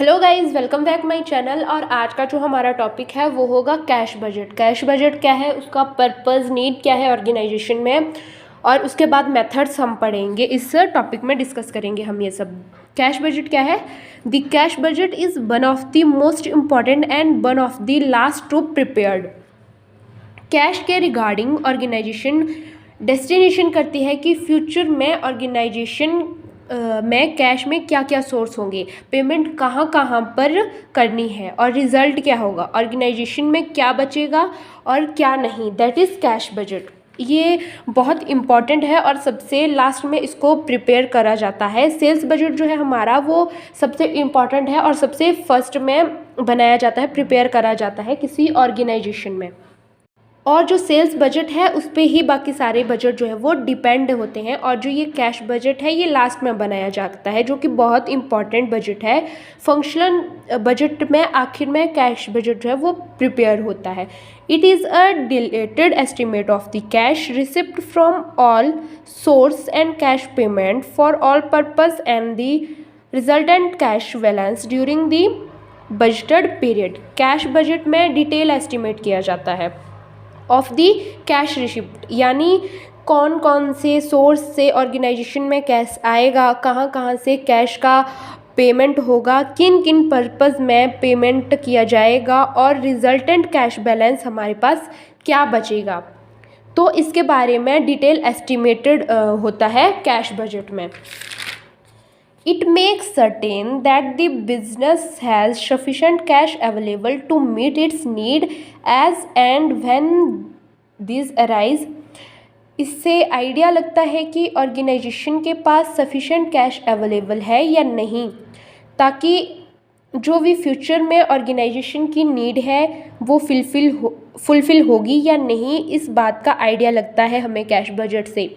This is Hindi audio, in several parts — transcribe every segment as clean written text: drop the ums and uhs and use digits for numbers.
Hello guys, welcome back my channel. और आज का जो हमारा टॉपिक है वो होगा कैश बजट। कैश बजट क्या है, उसका पर्पस, नीड क्या है ऑर्गेनाइजेशन में, और उसके बाद मेथड्स हम पढ़ेंगे। इस टॉपिक में डिस्कस करेंगे हम ये सब। कैश बजट क्या है? The cash budget is one of the most important and one of the last to prepared. Cash के रिगार्डिंग ऑर्गेनाइजेशन डेस्टिनेशन करती है कि फ्यूचर में ऑर्गेनाइजेशन में कैश में क्या क्या सोर्स होंगे, पेमेंट कहाँ कहाँ पर करनी है, और रिजल्ट क्या होगा, ऑर्गेनाइजेशन में क्या बचेगा और क्या नहीं। That is cash budget. ये बहुत इम्पॉर्टेंट है और सबसे लास्ट में इसको प्रिपेयर करा जाता है। सेल्स बजट जो है हमारा, वो सबसे इम्पॉर्टेंट है और सबसे फर्स्ट में बनाया जाता है, प्रिपेयर करा जाता है किसी ऑर्गेनाइजेशन में। और जो सेल्स बजट है उस पे ही बाकी सारे बजट जो है वो डिपेंड होते हैं। और जो ये कैश बजट है ये लास्ट में बनाया जाता है, जो कि बहुत इंपॉर्टेंट बजट है। फंक्शनल बजट में आखिर में कैश बजट जो है वो प्रिपेयर होता है। It is a deleted estimate of the cash receipt from all source and cash payment for all purpose and the resultant cash balance during the budgeted period. Cash budget में डिटेल एस्टिमेट किया जाता है ऑफ दी कैश रिसिप्ट, यानी कौन कौन से सोर्स से ऑर्गेनाइजेशन में कैश आएगा, कहाँ कहाँ से कैश का पेमेंट होगा, किन किन पर्पज़ में पेमेंट किया जाएगा, और रिजल्टेंट कैश बैलेंस हमारे पास क्या बचेगा। तो इसके बारे में डिटेल एस्टिमेटेड होता है कैश बजट में। It makes certain that the business has sufficient cash available to meet its need as and when these arise। इससे आइडिया लगता है कि ऑर्गेनाइजेशन के पास सफिशेंट कैश अवेलेबल है या नहीं, ताकि जो भी फ्यूचर में ऑर्गेनाइजेशन की नीड है वो फुलफ़िल होगी या नहीं, इस बात का आइडिया लगता है हमें कैश बजट से।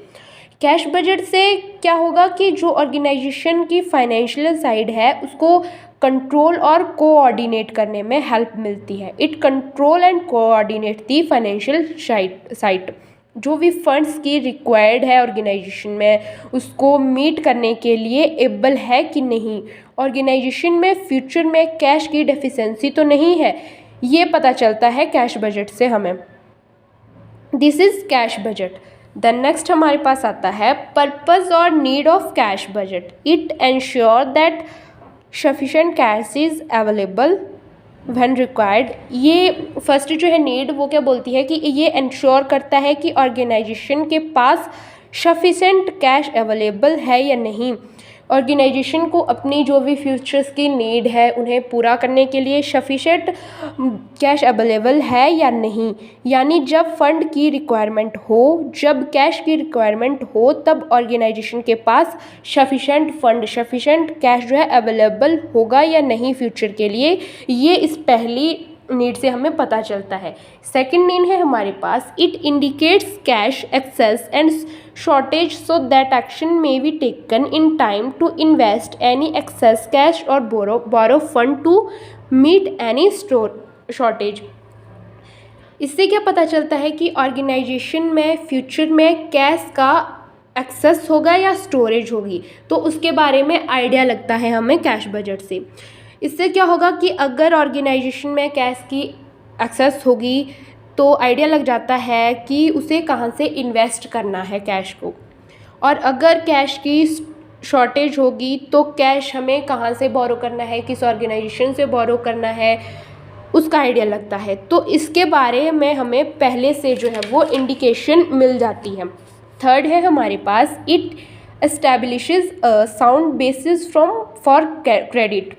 कैश बजट से क्या होगा कि जो ऑर्गेनाइजेशन की फाइनेंशियल साइड है उसको कंट्रोल और कोऑर्डिनेट करने में हेल्प मिलती है। It control and coordinate the financial side. जो भी फंड्स की रिक्वायर्ड है ऑर्गेनाइजेशन में, उसको मीट करने के लिए एबल है कि नहीं, ऑर्गेनाइजेशन में फ्यूचर में कैश की डेफिशिएंसी तो नहीं है, ये पता चलता है कैश बजट से हमें। This is cash budget. Then next हमारे पास आता है पर्पस और need of cash budget. It ensure that sufficient cash is available when required. ये फर्स्ट जो है नीड, वो क्या बोलती है कि ये एंश्योर करता है कि ऑर्गेनाइजेशन के पास सफिशेंट कैश अवेलेबल है या नहीं। ऑर्गेनाइजेशन को अपनी जो भी फ्यूचर्स की नीड है उन्हें पूरा करने के लिए सफिशेंट कैश अवेलेबल है या नहीं, यानी जब फंड की रिक्वायरमेंट हो, जब कैश की रिक्वायरमेंट हो, तब ऑर्गेनाइजेशन के पास सफिशेंट फंड, सफिशेंट कैश जो है अवेलेबल होगा या नहीं फ्यूचर के लिए, ये इस पहली नीड से हमें पता चलता है। सेकंड नीड है हमारे पास, it indicates cash excess and shortage so that action may be taken in time to invest any excess cash और borrow fund to meet any shortage. इससे क्या पता चलता है कि ऑर्गेनाइजेशन में फ्यूचर में कैश का एक्सेस होगा या स्टोरेज होगी, तो उसके बारे में आइडिया लगता है हमें कैश बजट से। इससे क्या होगा कि अगर ऑर्गेनाइजेशन में कैश की एक्सेस होगी तो आइडिया लग जाता है कि उसे कहाँ से इन्वेस्ट करना है कैश को, और अगर कैश की शॉर्टेज होगी तो कैश हमें कहाँ से बोरो करना है, किस ऑर्गेनाइजेशन से बोरो करना है, उसका आइडिया लगता है। तो इसके बारे में हमें पहले से जो है वो इंडिकेशन मिल जाती है। थर्ड है हमारे पास, it establishes a sound basis for credit.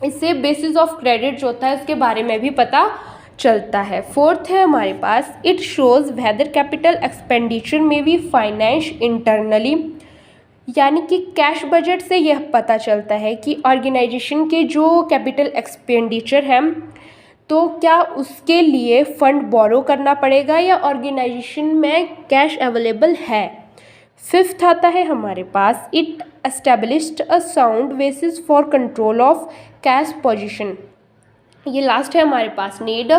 इससे बेसिस ऑफ क्रेडिट जो होता है उसके बारे में भी पता चलता है। फोर्थ है हमारे पास, it shows whether capital expenditure में भी फाइनेंस इंटरनली, यानी कि कैश बजट से यह पता चलता है कि ऑर्गेनाइजेशन के जो कैपिटल एक्सपेंडिचर है तो क्या उसके लिए फंड बोरो करना पड़ेगा या ऑर्गेनाइजेशन में कैश अवेलेबल है। फिफ्थ आता है हमारे पास, it established a sound basis for control of cash position. ये लास्ट है हमारे पास नीड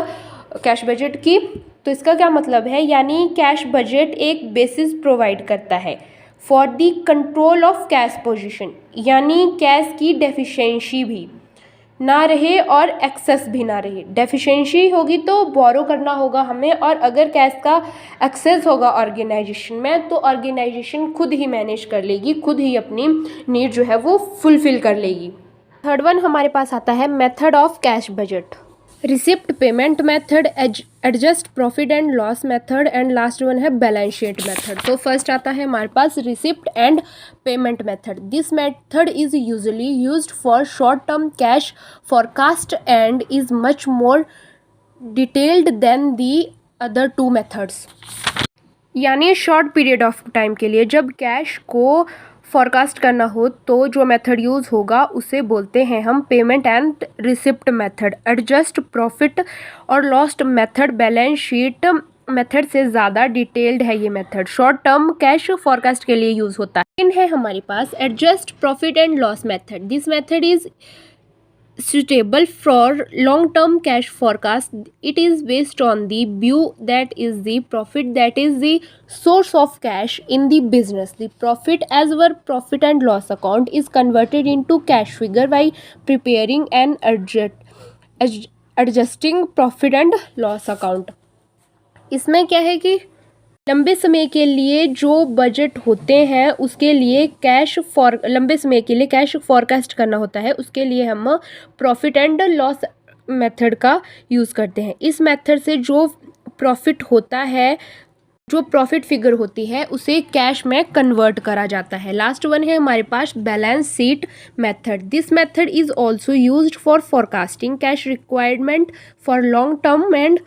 कैश बजट की। तो इसका क्या मतलब है, यानी कैश बजट एक बेसिस प्रोवाइड करता है for the control of cash position, यानी कैश की डेफिशिएंसी भी। ना रहे और एक्सेस भी ना रहे। डेफिशिएंसी होगी तो बोरो करना होगा हमें, और अगर कैश का एक्सेस होगा ऑर्गेनाइजेशन में तो ऑर्गेनाइजेशन खुद ही मैनेज कर लेगी, खुद ही अपनी नीड जो है वो फुलफिल कर लेगी। थर्ड वन हमारे पास आता है method of cash budget, receipt payment method, adjust profit and loss method, and last one है बैलेंस शीट मेथड। तो फर्स्ट आता है हमारे पास receipt and payment method. This method is usually used for short term cash forecast and is much more detailed than the other two methods. यानी शॉर्ट पीरियड ऑफ टाइम के लिए जब कैश को फोरकास्ट करना हो तो जो मेथड यूज़ होगा उसे बोलते हैं हम payment and receipt method. Adjust profit और loss method balance sheet method से ज़्यादा डिटेल्ड है ये method, short term cash forecast के लिए यूज़ होता है। सेकंड है हमारे पास adjust profit and loss method. This method is suitable for long term cash forecast. It is based on the view that is the profit that is the source of cash in the business. The profit as our profit and loss account is converted into cash figure by preparing an adjusting profit and loss account. इसमें क्या है कि लंबे समय के लिए जो बजट होते हैं उसके लिए लंबे समय के लिए कैश फॉरकास्ट करना होता है, उसके लिए हम प्रॉफिट एंड लॉस मेथड का यूज़ करते हैं। इस मेथड से जो प्रॉफिट होता है, जो प्रॉफिट फिगर होती है उसे कैश में कन्वर्ट करा जाता है। लास्ट वन है हमारे पास balance sheet method. This method is also used for forecasting cash requirement for long term and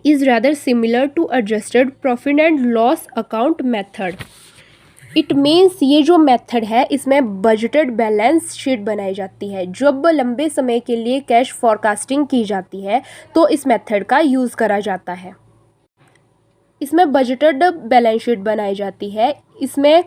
is rather similar to adjusted profit and loss account method. It means ये जो मेथड है इसमें बजटेड बैलेंस शीट बनाई जाती है। जब लंबे समय के लिए कैश फॉरकास्टिंग की जाती है तो इस मेथड का यूज़ करा जाता है। इसमें बजटेड बैलेंस शीट बनाई जाती है, इसमें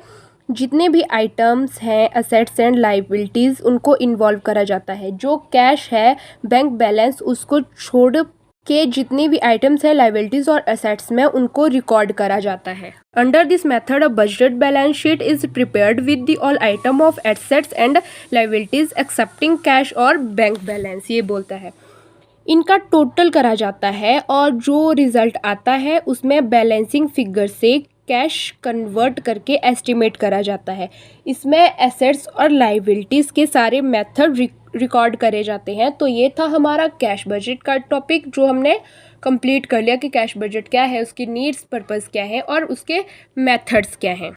जितने भी आइटम्स हैं असेट्स एंड लाइबिलिटीज़ उनको इन्वॉल्व करा जाता है। जो कैश है बैंक बैलेंस उसको छोड़ के जितनी भी आइटम्स है लाइबिलिटीज़ और एसेट्स में उनको रिकॉर्ड करा जाता है। Under this method a budgeted balance sheet is prepared with the all item of assets and liabilities accepting cash और बैंक बैलेंस, ये बोलता है। इनका टोटल करा जाता है और जो रिज़ल्ट आता है उसमें बैलेंसिंग फिगर से कैश कन्वर्ट करके एस्टिमेट करा जाता है। इसमें एसेट्स और लाइबिलिटीज़ के सारे मेथड रिकॉर्ड करे जाते हैं। तो ये था हमारा कैश बजट का टॉपिक जो हमने कंप्लीट कर लिया कि कैश बजट क्या है, उसकी नीड्स पर्पस क्या है और उसके मेथड्स क्या हैं।